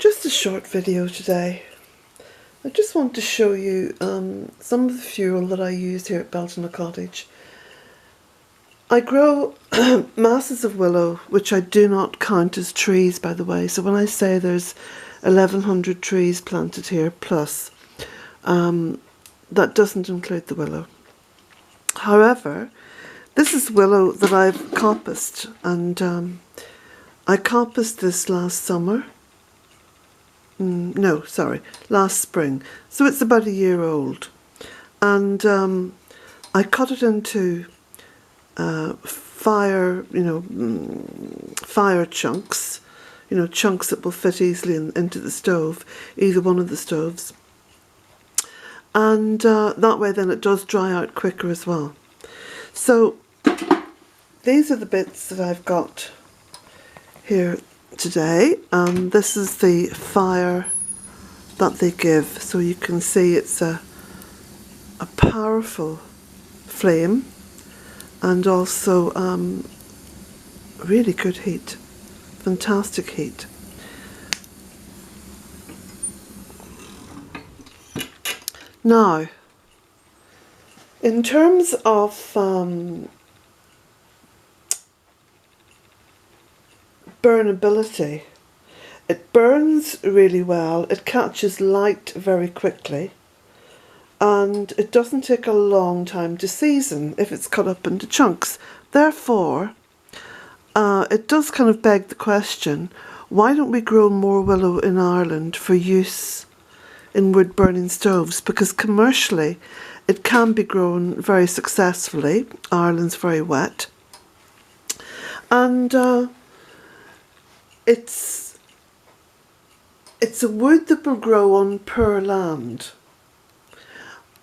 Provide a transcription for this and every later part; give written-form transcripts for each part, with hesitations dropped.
Just a short video today. I just want to show you some of the fuel that I use here at Bealtaine Cottage. I grow masses of willow, which I do not count as trees, by the way. So when I say there's 1,100 trees planted here plus, that doesn't include the willow. However, this is willow that I've coppiced, and I coppiced this last summer. Last spring. So it's about a year old. And I cut it into fire chunks, chunks that will fit easily into the stove, either one of the stoves. And that way then it does dry out quicker as well. So these are the bits that I've got here today, and this is the fire that they give. So you can see it's a powerful flame and also really good heat, fantastic heat. Now, in terms of burnability, it burns really well, it catches light very quickly, and it doesn't take a long time to season if it's cut up into chunks. Therefore, it does kind of beg the question, why don't we grow more willow in Ireland for use in wood burning stoves? Because commercially it can be grown very successfully. Ireland's very wet, and it's a wood that will grow on poor land,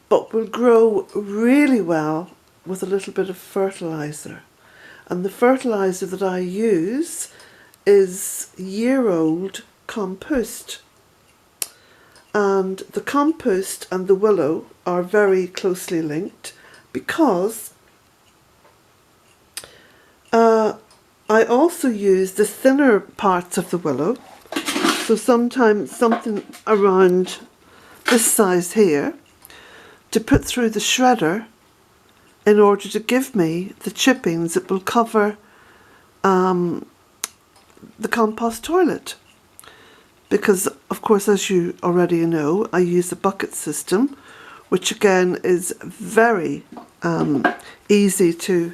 but will grow really well with a little bit of fertiliser. And the fertiliser that I use is year-old compost. And the compost and the willow are very closely linked because I also use the thinner parts of the willow. So sometimes something around this size here to put through the shredder in order to give me the chippings that will cover the compost toilet. Because, of course, as you already know, I use a bucket system, which again is very easy to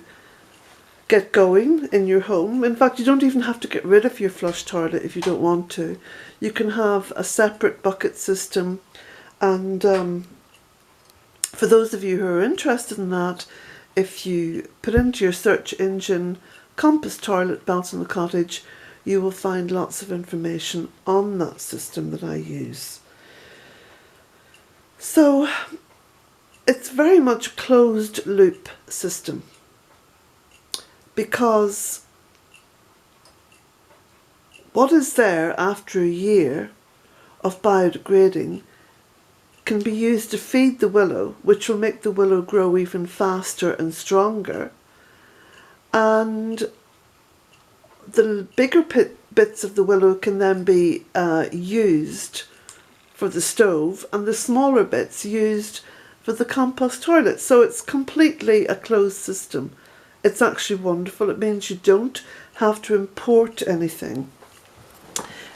get going in your home. In fact, you don't even have to get rid of your flush toilet if you don't want to. You can have a separate bucket system, and for those of you who are interested in that, if you put into your search engine compost toilet Bealtaine Cottage, you will find lots of information on that system that I use. So it's very much a closed loop system, because what is there after a year of biodegrading can be used to feed the willow, which will make the willow grow even faster and stronger. And the bigger bits of the willow can then be used for the stove, and the smaller bits used for the compost toilet. So it's completely a closed system. It's actually wonderful. It means you don't have to import anything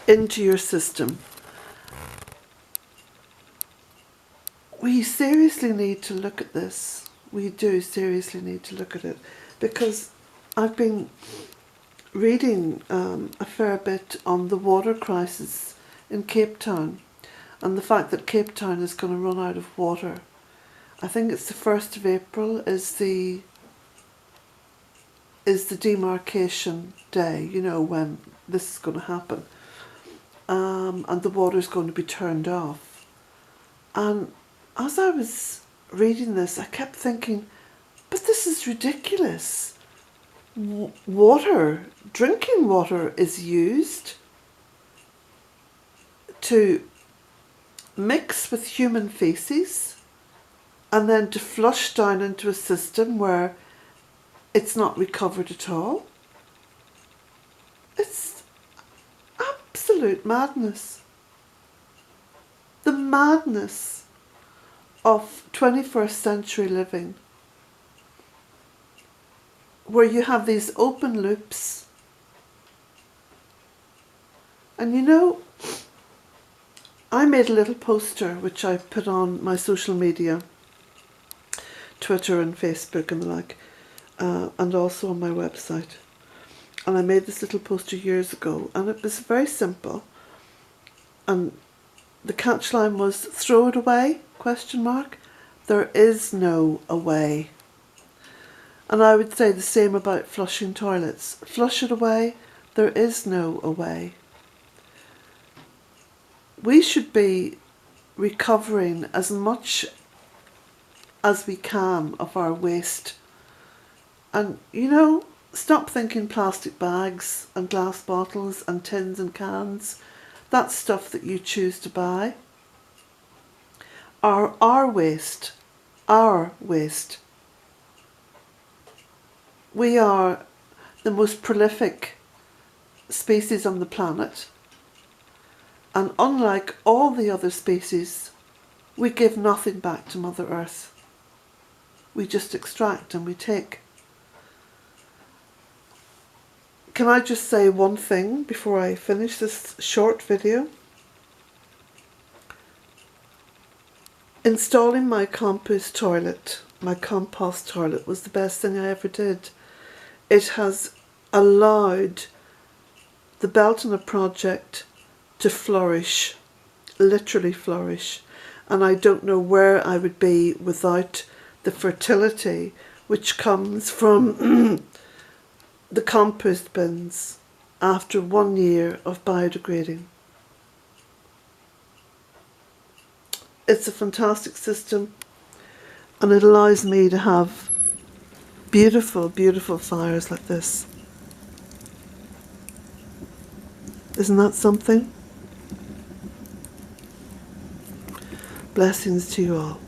into your system. We seriously need to look at this. We do seriously need to look at it, because I've been reading a fair bit on the water crisis in Cape Town, and the fact that Cape Town is going to run out of water. I think it's the 1st of April is the demarcation day, when this is going to happen, and the water is going to be turned off. And as I was reading this, I kept thinking, but this is ridiculous. Water, drinking water, is used to mix with human faeces and then to flush down into a system where it's not recovered at all. It's absolute madness. madness of 21st century living, where you have these open loops. And you know, I made a little poster which I put on my social media, Twitter and Facebook and the like, and also on my website. And I made this little poster years ago, and it was very simple. And the catchline was, throw it away, ? There is no away. And I would say the same about flushing toilets. Flush it away, there is no away. We should be recovering as much as we can of our waste. And, you know, stop thinking plastic bags and glass bottles and tins and cans. That's stuff that you choose to buy. Our waste. Our waste. We are the most prolific species on the planet. And unlike all the other species, we give nothing back to Mother Earth. We just extract and we take. Can I just say one thing before I finish this short video? Installing my compost toilet, my compost toilet, was the best thing I ever did. It has allowed the Bealtaine project to flourish, literally flourish. And I don't know where I would be without the fertility which comes from the compost bins after 1 year of biodegrading. It's a fantastic system, and it allows me to have beautiful, beautiful fires like this. Isn't that something? Blessings to you all.